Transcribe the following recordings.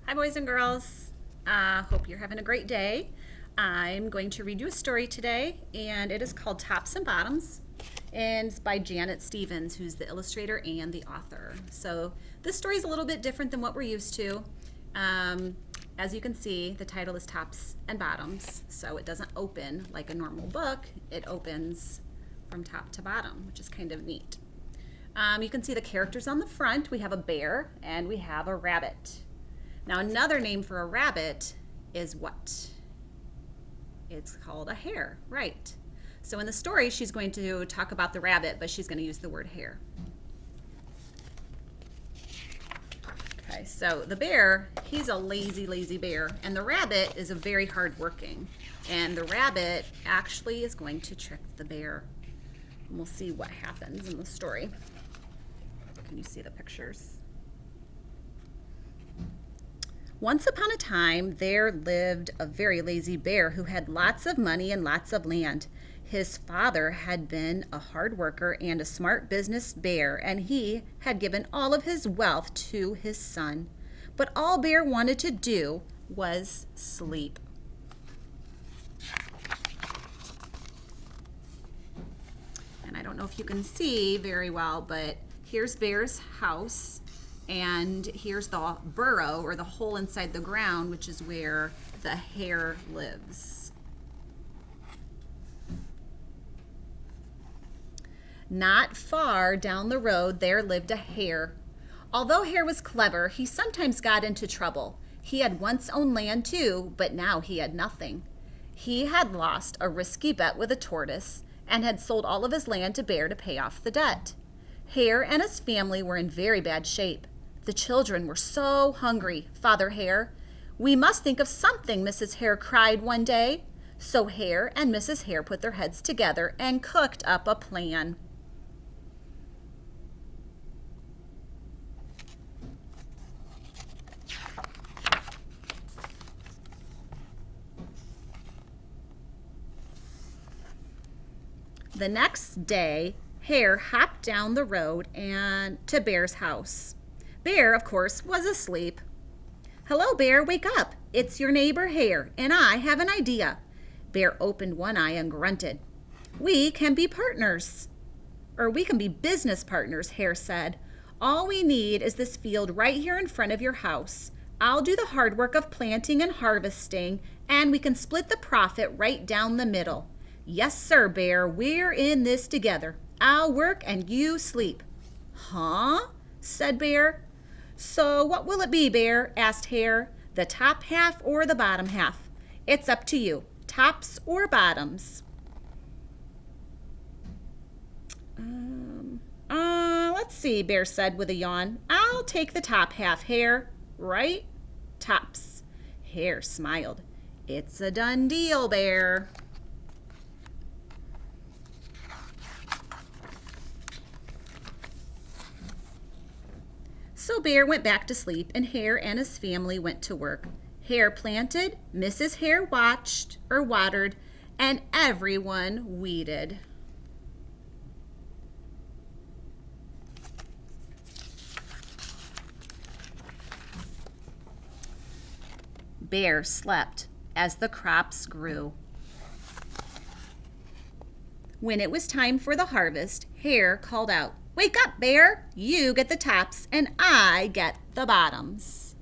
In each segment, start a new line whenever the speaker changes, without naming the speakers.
Hi, boys and girls. Hope you're having a great day. I'm going to read you a story today, and it is called Tops and Bottoms, and it's by Janet Stevens, who's the illustrator and the author. So this story is a little bit different than what we're used to. As you can see, the title is Tops and Bottoms, so it doesn't open like a normal book. It opens from top to bottom, which is kind of neat. You can see the characters on the front. We have a bear and we have a rabbit. Now, another name for a rabbit is what? It's called a hare, right? So in the story, she's going to talk about the rabbit, but she's going to use the word hare. Okay, so the bear, he's a lazy bear, and the rabbit is a very hardworking. And the rabbit actually is going to trick the bear. And we'll see what happens in the story. Can you see the pictures? Once upon a time, there lived a very lazy bear who had lots of money and lots of land. His father had been a hard worker and a smart business bear, and he had given all of his wealth to his son. But all Bear wanted to do was sleep. And I don't know if you can see very well, but here's Bear's house. And here's the burrow, or the hole inside the ground, which is where the hare lives. Not far down the road, there lived a hare. Although Hare was clever, he sometimes got into trouble. He had once owned land too, but now he had nothing. He had lost a risky bet with a tortoise and had sold all of his land to Bear to pay off the debt. Hare and his family were in very bad shape. The children were so hungry, Father Hare. "We must think of something," Mrs. Hare cried one day. So Hare and Mrs. Hare put their heads together and cooked up a plan. The next day, Hare hopped down the road and to Bear's house. Bear, of course, was asleep. "Hello, Bear, wake up. It's your neighbor Hare, and I have an idea." Bear opened one eye and grunted. We can be business partners," Hare said. "All we need is this field right here in front of your house. I'll do the hard work of planting and harvesting, and we can split the profit right down the middle." "Yes, sir, Bear, we're in this together. I'll work and you sleep." "Huh?" said Bear. "So what will it be, Bear?" asked Hare. "The top half or the bottom half? It's up to you. Tops or bottoms?" Let's see," Bear said with a yawn. "I'll take the top half, Hare. Right? Tops." Hare smiled. "It's a done deal, Bear." So Bear went back to sleep, and Hare and his family went to work. Hare planted, Mrs. Hare watered, and everyone weeded. Bear slept as the crops grew. When it was time for the harvest, Hare called out, "Wake up, Bear! You get the tops and I get the bottoms."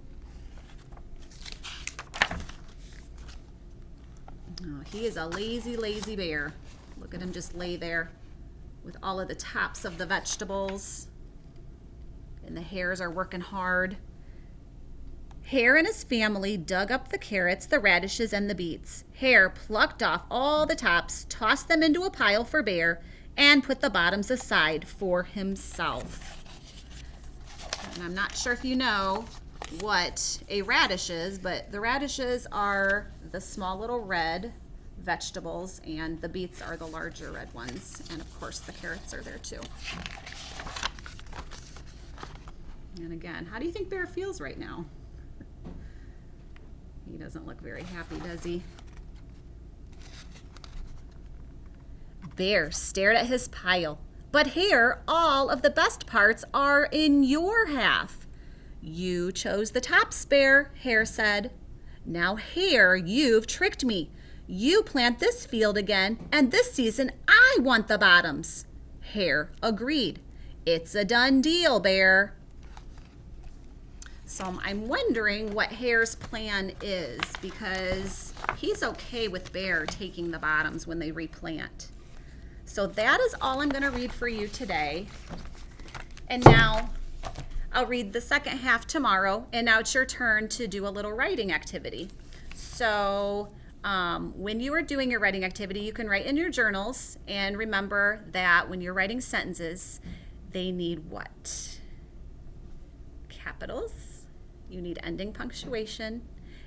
Oh, he is a lazy bear. Look at him just lay there with all of the tops of the vegetables. And the hares are working hard. Hare and his family dug up the carrots, the radishes, and the beets. Hare plucked off all the tops, tossed them into a pile for Bear, and put the bottoms aside for himself. And I'm not sure if you know what a radish is, but the radishes are the small little red vegetables, and the beets are the larger red ones. And of course, the carrots are there too. And again, how do you think Bear feels right now? He doesn't look very happy, does he? Bear stared at his pile. "But Hare, all of the best parts are in your half." You chose the tops, Bear, Hare said. Now, Hare, you've tricked me. You plant this field again, and this season I want the bottoms. Hare agreed. It's a done deal, Bear. So I'm wondering what Hare's plan is, because he's okay with Bear taking the bottoms when they replant. So that is all I'm going to read for you today. And now I'll read the second half tomorrow, and now it's your turn to do a little writing activity. So when you are doing your writing activity, you can write in your journals, and remember that when you're writing sentences, they need what? Capitals, you need ending punctuation,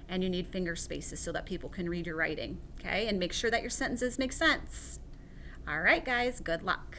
and you need finger spaces so that people can read your writing, okay? And make sure that your sentences make sense. All right, guys, good luck.